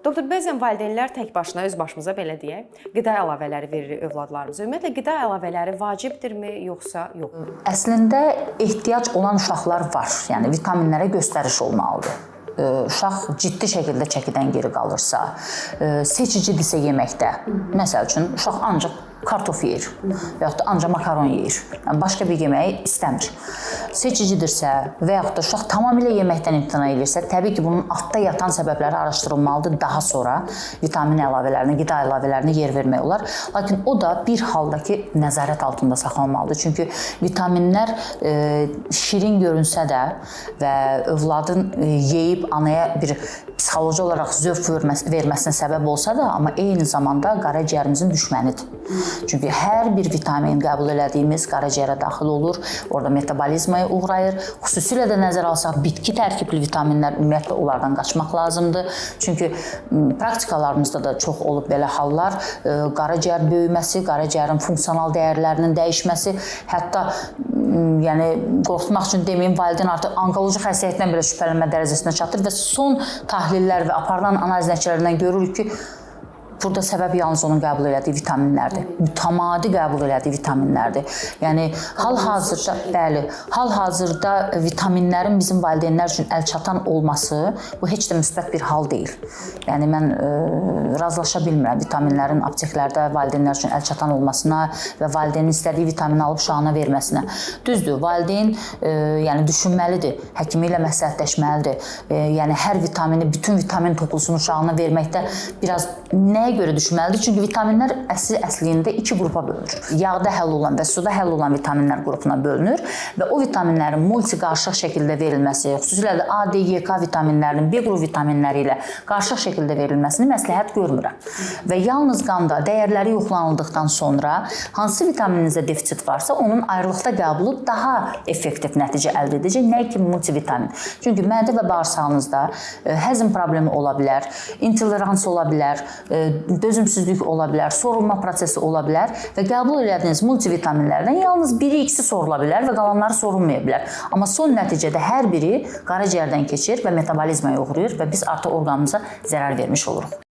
Doktor, bəzən valideynlər tək başına, öz başımıza belə deyək, qida əlavələri veririk övladlarımıza. Ümumiyyətlə, qida əlavələri vacibdirmi, yoxsa yox? Əslində, ehtiyac olan uşaqlar var. Yəni, vitaminlərə göstəriş olmalıdır. Uşaq ciddi şəkildə çəkidən geri qalırsa, seçicidirsə yeməkdə, məsəl üçün, uşaq ancaq kartof yeyir və yaxud da ancaq makaron yeyir. Yəni, başqa bir yeməyi istəmir. Seçicidirsə və yaxud da uşaq tamamilə yeməkdən imtina edirsə, təbii ki, bunun altda yatan səbəbləri araşdırılmalıdır. Daha sonra vitamin əlavələrinə, qida əlavələrinə yer vermək olar. Lakin o da bir halda ki, nəzarət altında saxlanmalıdır. Çünki vitaminlər şirin görünsə də və övladın yeyib anaya bir psixoloji olaraq zövq verməsinə səbəb olsa da, amma eyni zamanda qaraciyərimizin düşmənidir. Çünki hər bir vitamin qəbul elədiyimiz qaraciyərə daxil olur, orada metabolizmaya uğrayır. Xüsusilə də nəzərə alsaq, bitki tərkibli vitaminlər ümumiyyətlə onlardan qaçmaq lazımdır. Çünki praktikalarımızda da çox olub belə hallar, qaraciyər böyüməsi, qaraciyərin funksional dəyərlərinin dəyişməsi, hətta yəni qorxutmaq üçün deməyim, valideyn artıq onkoloji xəstəlikdən belə şübhələnmə dərəcəsinə çatır və son tahlillər və aparılan analiz nəticələrindən görürük ki, burada səbəb yalnız onun qəbul elədiyi vitaminlərdir. Mütəmadi qəbul elədiyi vitaminlərdir. Yəni, hal-hazırda vitaminlərin bizim valideynlər üçün əlçatan olması, bu heç də müsbət bir hal deyil. Yəni, mən razılaşa bilmirəm vitaminlərin apteklərdə valideynlər üçün əlçatan olmasına və valideynin istədiyi vitamini alıb uşağına verməsinə. Düzdür, valideyn düşünməlidir, həkimi ilə məsləhətləşməlidir. Yəni, hər vitamini, bütün vitamin toplusunu uşağına verməkdə biraz nəyə görə düşünməlidir? Çünki vitaminlər əslində iki qrupa bölünür. Yağda həll olan və suda həll olan vitaminlər qrupuna bölünür və o vitaminlərin multi-qarışıq şəkildə verilməsi, xüsusilə də A, D, Y, K vitaminlərinin B qrup vitaminləri ilə qarışıq şəkildə verilməsini məsləhət görmürəm. Və yalnız qanda dəyərləri yoxlanıldıqdan sonra hansı vitaminizdə defisit varsa, onun ayrılıqda qəbulu daha effektiv nəticə əldə edəcək. Nə ki, multivitamin. Çünki mədə və bağırsağınızda həzm problemi ola bilər, intolerans ola bilər, dözümsüzlük ola bilər, sorulma prosesi ola bilər və qəbul elədiyiniz multivitaminlərdən yalnız biri, ikisi sorula bilər və qalanları sorulmaya bilər. Amma son nəticədə hər biri qaraciyərdən keçir və metabolizmaya uğrayır və biz artıq orqanımıza zərər vermiş oluruq.